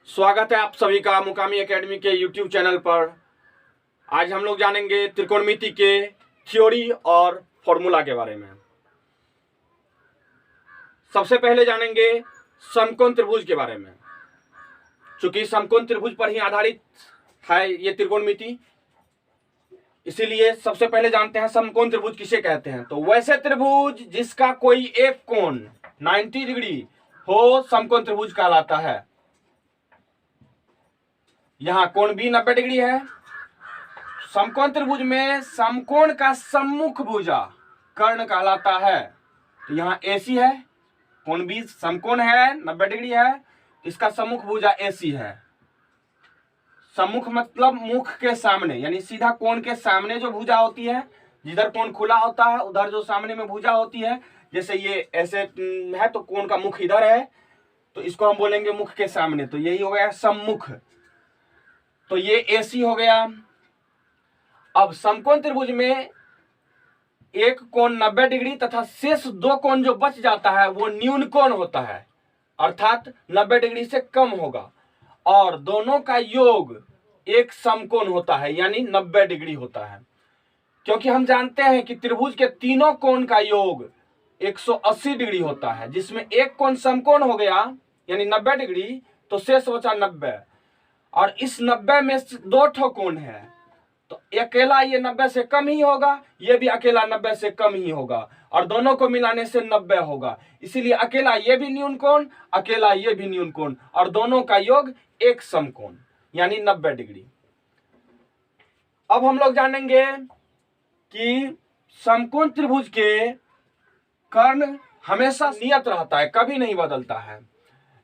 स्वागत है आप सभी का मुकामी एकेडमी के YouTube चैनल पर। आज हम लोग जानेंगे त्रिकोणमिति के थ्योरी और फॉर्मूला के बारे में। सबसे पहले जानेंगे समकोण त्रिभुज के बारे में। चूंकि समकोण त्रिभुज पर ही आधारित है ये त्रिकोणमिति, इसीलिए सबसे पहले जानते हैं समकोण त्रिभुज किसे कहते हैं। तो वैसे त्रिभुज जिसका कोई एक कोण 90 डिग्री हो समकोण त्रिभुज कहलाता है। यहां कोण भी 90 डिग्री है। समकोण त्रिभुज में समकोण का सम्मुख भुजा कर्ण कहलाता है। तो यहां AC है, कोण भी समकोण है 90 डिग्री है, इसका सम्मुख भुजा AC है। सम्मुख मतलब मुख के सामने, यानी सीधा कोण के सामने जो भुजा होती है, जिधर कोण खुला होता है उधर जो सामने में भुजा होती है। जैसे ये ऐसे है तो कोण का मुख इधर है, तो इसको हम बोलेंगे मुख के सामने, तो यही हो गया सम्मुख। तो ये AC हो गया। अब समकोण त्रिभुज में एक कोण 90 डिग्री तथा शेष दो कोण जो बच जाता है वो न्यून कोण होता है, अर्थात 90 डिग्री से कम होगा, और दोनों का योग एक समकोण होता है, यानी 90 डिग्री होता है। क्योंकि हम जानते हैं कि त्रिभुज के तीनों कोण का योग 180 डिग्री होता है, जिसमें एक कोण समकोण हो गया यानी 90 डिग्री, तो शेष बचा 90, और इस 90 में दो ठो कोण है, तो अकेला ये 90 से कम ही होगा, ये भी अकेला 90 से कम ही होगा, और दोनों को मिलाने से 90 होगा। इसीलिए अकेला ये भी न्यून कोण, अकेला ये भी न्यून कोण, और दोनों का योग एक समकोण यानी 90 डिग्री। अब हम लोग जानेंगे कि समकोण त्रिभुज के कर्ण हमेशा नियत रहता है, कभी नहीं बदलता है।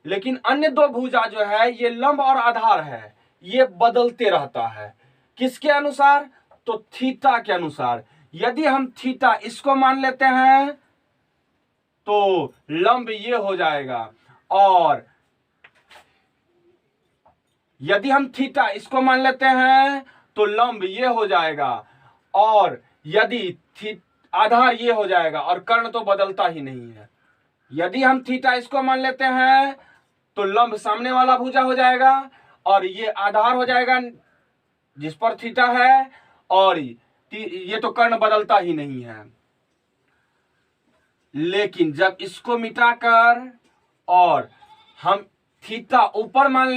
लेकिन अन्य दो भुजा जो है ये लंब और आधार है, ये बदलते रहता है। किसके अनुसार? तो थीटा के अनुसार। यदि हम थीटा इसको मान लेते हैं तो लंब ये हो जाएगा, और यदि हम थीटा इसको मान लेते हैं तो लंब ये हो जाएगा, और यदि आधार ये हो जाएगा, और कर्ण तो बदलता ही नहीं है। यदि हम थीटा इसको मान लेते हैं तो लंब सामने वाला भुजा हो जाएगा, और ये आधार हो जाएगा जिस पर थीटा है, और ये तो कर्ण बदलता ही नहीं है। लेकिन जब इसको मिटाकर और हम थीटा ऊपर मान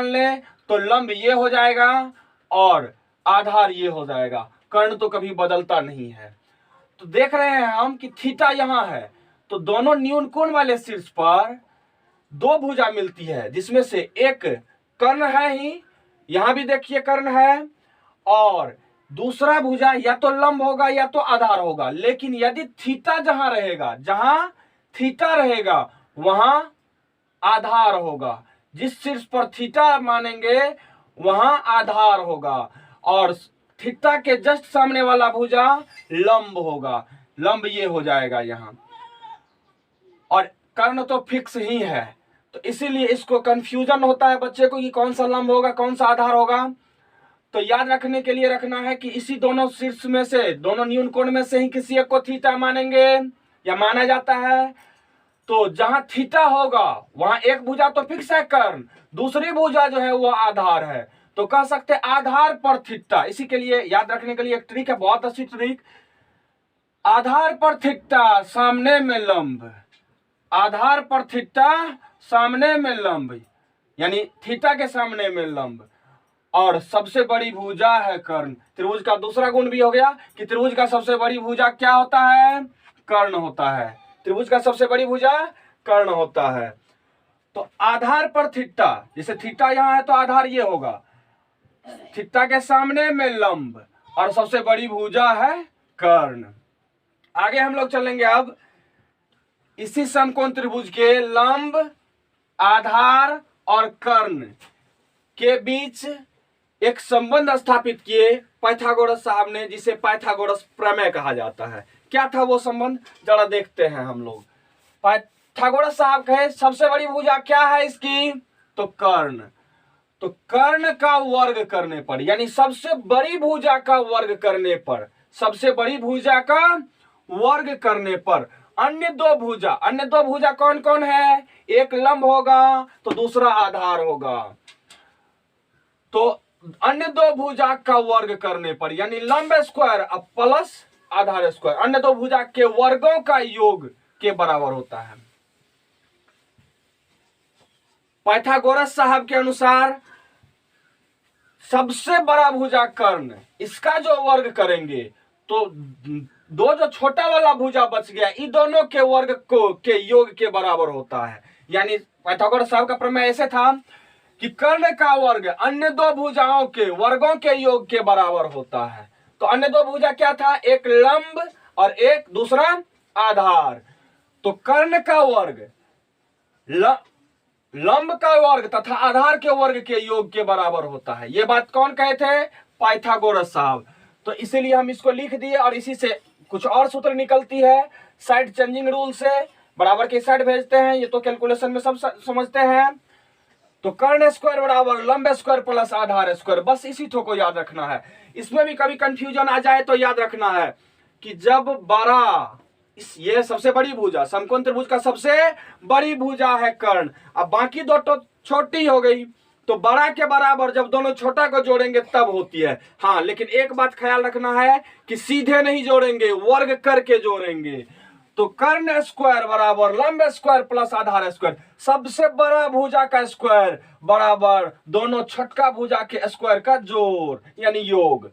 ले तो लंब ये हो जाएगा और आधार ये हो जाएगा। कर्ण तो कभी बदलता नहीं है। तो देख रहे हैं हम कि थीटा यहां है, तो दोनों न्यून कोण वाले शीर्ष पर दो भुजा मिलती है, जिसमें से एक कर्ण है ही, यहां भी देखिए कर्ण है, और दूसरा भुजा या तो लंब होगा या तो आधार होगा। लेकिन यदि थीटा जहां रहेगा, जहां थीटा रहेगा वहां आधार होगा। जिस शीर्ष पर थीटा मानेंगे वहां आधार होगा, और थीटा के जस्ट सामने वाला भुजा लंब होगा। लंब ये हो जाएगा यहां, और कर्ण तो फिक्स ही है, तो इसीलिए इसको कंफ्यूजन होता है बच्चे को कि कौन सा लंब होगा कौन सा आधार होगा। तो याद रखने के लिए रखना है कि इसी दोनों शीर्ष में से, दोनों न्यून कोण में से ही किसी एक को थीटा मानेंगे या माना जाता है। तो जहां थीटा होगा वहां एक भुजा तो फिक्स है कर्ण, दूसरी भुजा जो है वो आधार है, तो कह सकते आधार पर थीटा। इसी के लिए याद रखने के लिए एक ट्रिक है, बहुत अच्छी ट्रिक। आधार पर थीटा सामने में लंब, आधार पर थीटा सामने में लंब, यानी थीटा के सामने में लंब, और सबसे बड़ी भुजा है कर्ण। त्रिभुज का दूसरा गुण भी हो गया कि त्रिभुज का सबसे बड़ी भुजा क्या होता है? कर्ण होता है। त्रिभुज का सबसे बड़ी भुजा कर्ण होता है। तो आधार पर थीटा, जैसे थीटा यहां है तो आधार ये होगा, थीटा के सामने में लंब, और सबसे बड़ी भुजा है कर्ण। आगे हम लोग चलेंगे। अब इसी समकोण त्रिभुज के लंब, आधार और कर्ण के बीच एक संबंध स्थापित किए पाइथागोरस साहब ने, जिसे पाइथागोरस प्रमेय कहा जाता है। क्या था वो संबंध, जरा देखते हैं हम लोग। पाइथागोरस साहब कहे सबसे बड़ी भुजा क्या है इसकी? तो कर्ण। तो कर्ण का वर्ग करने पर, यानी सबसे बड़ी भुजा का वर्ग करने पर, सबसे बड़ी भुजा का वर्ग करने पर अन्य दो भुजा कौन कौन है? एक लंब होगा तो दूसरा आधार होगा। तो अन्य दो भुजा का वर्ग करने पर यानी लंब स्क्वायर अब प्लस आधार स्क्वायर अन्य दो भुजा के वर्गों का योग के बराबर होता है। पाइथागोरस साहब के अनुसार सबसे बड़ा भुजा कर्ण, इसका जो वर्ग करेंगे तो दो जो छोटा वाला भुजा बच गया, इन दोनों के वर्ग को के योग के बराबर होता है। यानी पाइथागोरस साहब का प्रमेय ऐसे था कि कर्ण का वर्ग अन्य दो भुजाओं के वर्गों के योग के बराबर होता है। तो अन्य दो भुजा क्या था? एक लंब और एक दूसरा आधार। तो कर्ण का वर्ग लंब का वर्ग तथा आधार के वर्ग के योग के बराबर होता है। यह बात कौन कहे थे? पाइथागोरस साहब। तो इसीलिए हम इसको लिख दिए और इसी से कुछ और सूत्र निकलती है साइड चेंजिंग रूल से, बराबर की साइड भेजते हैं। ये तो कैलकुलेशन में सब समझते हैं। तो कर्ण स्क्वायर बराबर लंब स्क्वायर प्लस आधार स्क्वायर, बस इसी थो को याद रखना है। इसमें भी कभी कंफ्यूजन आ जाए तो याद रखना है कि जब बड़ा ये सबसे बड़ी भुजा, समकोण त्रिभुज का सबसे बड़ी भुजा है कर्ण, अब बाकी दो तो छोटी हो गई, तो बड़ा के बराबर जब दोनों छोटा को जोड़ेंगे तब होती है। हाँ, लेकिन एक बात ख्याल रखना है कि सीधे नहीं जोड़ेंगे, वर्ग करके जोड़ेंगे। तो कर्ण स्क्वायर बराबर लंब स्क्वायर प्लस आधार स्क्वायर, सबसे बड़ा भुजा का स्क्वायर बराबर दोनों छोटका भुजा के स्क्वायर का जोड़ यानी योग।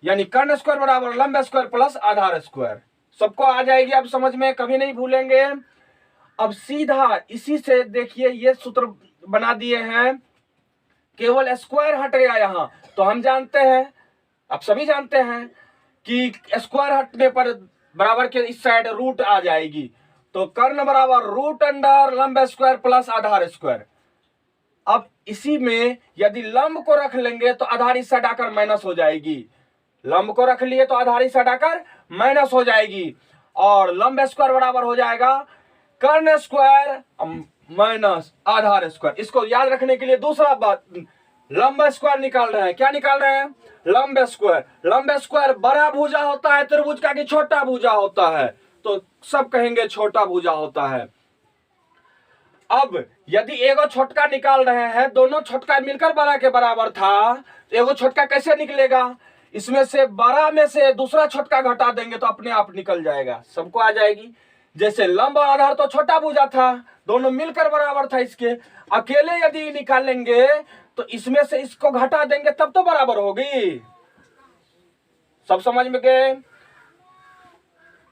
यानी कर्ण स्क्वायर बराबर लंब स्क्वायर प्लस आधार स्क्वायर। सबको आ जाएगी अब समझ में, कभी नहीं भूलेंगे। अब सीधा इसी से देखिए ये सूत्र बना दिए हैं, केवल स्क्वायर हट गया यहां। तो हम जानते हैं, आप सभी जानते हैं कि स्क्वायर हटने पर बराबर के इस साइड रूट आ जाएगी। तो कर्ण बराबर रूट अंडर लंब स्क्वायर प्लस आधार स्क्वायर। अब इसी में यदि लंब को रख लेंगे तो आधार इस साइड आकर माइनस हो जाएगी, लंब को रख लिए तो आधार इस साइड आकर माइनस हो जाएगी, और लंब स्क्वायर बराबर हो जाएगा कर्ण स्क्वायर माइनस आधार स्क्वायर। इसको याद रखने के लिए दूसरा बात, लंब स्क्वायर निकाल रहे हैं। क्या निकाल रहे हैं? लंब स्क्वायर। लंब स्क्वायर बड़ा भुजा होता है त्रिभुज का कि छोटा भुजा होता है? तो सब कहेंगे छोटा भुजा होता है। अब यदि एगो छोटका निकाल रहे हैं, दोनों छोटका मिलकर बड़ा के बराबर था, एगो छोटका कैसे निकलेगा? इसमें से बड़ा में से दूसरा छोटका घटा देंगे तो अपने आप निकल जाएगा, सबको आ जाएगी। जैसे लंब और आधार तो छोटा भुजा था, दोनों मिलकर बराबर था, इसके अकेले यदि निकालेंगे तो इसमें से इसको घटा देंगे तब तो बराबर होगी। सब समझ में गए?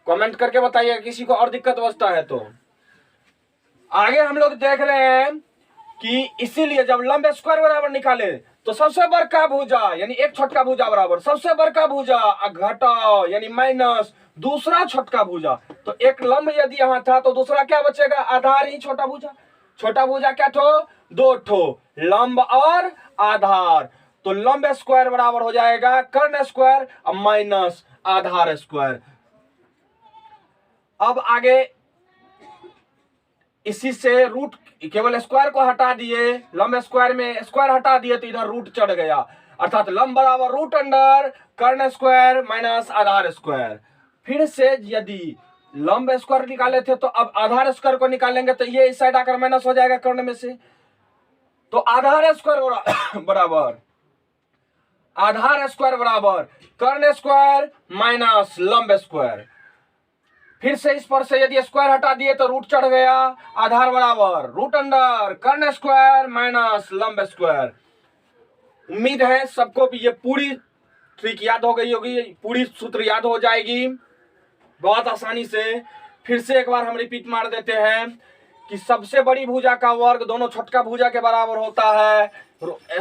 कमेंट करके बताइए किसी को और दिक्कत बचता है तो। आगे हम लोग देख रहे हैं कि इसीलिए जब लंब स्क्वायर बराबर निकाले तो सबसे बड़का भुजा यानी एक छोटका भुजा बराबर सबसे बड़का भुजा घटाओ यानी माइनस दूसरा छोटका भुजा। तो एक लंब यदि यहां था तो दूसरा क्या बचेगा? आधार ही छोटा भुजा। छोटा भुजा क्या ठो? दो ठो, लंब और आधार। तो लंब स्क्वायर बराबर हो जाएगा कर्ण स्क्वायर माइनस आधार स्क्वायर। अब आगे इसी से रूट, केवल स्क्वायर को हटा दिए, लंब स्क्वायर में स्क्वायर हटा दिए तो इधर रूट चढ़ गया, अर्थात लंब बराबर रूट अंडर कर्ण स्क्वायर माइनस आधार स्क्वायर। फिर से यदि लंब स्क्वायर निकाले थे तो अब आधार स्क्वायर को निकालेंगे तो ये इस साइड आकर माइनस हो जाएगा कर्ण में से। तो आधार स्क्वायर बराबर कर्ण स्क्वायर माइनस लंब स्क्वायर। फिर से इस पर से यदि स्क्वायर हटा दिए तो रूट चढ़ गया, आधार बराबर रूट अंडर कर्ण स्क्वायर माइनस लंब स्क्वायर। उम्मीद है सबको भी ये पूरी ट्रिक याद हो गई होगी, पूरी सूत्र याद हो जाएगी बहुत आसानी से। फिर से एक बार हम रिपीट मार देते हैं कि सबसे बड़ी भुजा का वर्ग दोनों छोटका भुजा के बराबर होता है।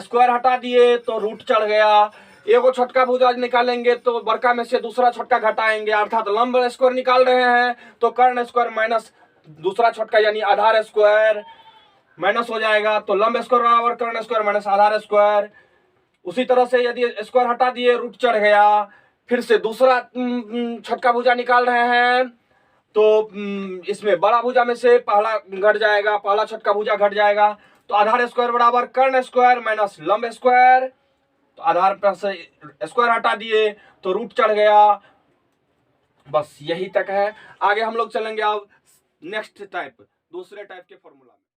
स्क्वायर हटा दिए तो रूट चढ़ गया, एगो छोटका भुजा निकालेंगे तो बड़का में से दूसरा छोटका घटाएंगे, अर्थात लंब स्क्वायर निकाल रहे हैं तो कर्ण स्क्वायर माइनस दूसरा छोटका यानी आधार स्क्वायर माइनस हो जाएगा। तो लंब स्क्वायर बराबर कर्ण स्क्वायर माइनस आधार स्क्वायर। उसी तरह से यदि स्क्वायर हटा दिए रूट चढ़ गया, फिर से दूसरा छोटका भुजा निकाल रहे हैं तो इसमें बड़ा भुजा में से पहला घट जाएगा, पहला छोटका भुजा घट जाएगा। तो आधार स्क्वायर बराबर कर्ण स्क्वायर माइनस लंब स्क्वायर। तो आधार पर से स्क्वायर हटा दिए तो रूट चढ़ गया, बस यही तक है। आगे हम लोग चलेंगे अब नेक्स्ट टाइप, दूसरे टाइप के फॉर्मूला में।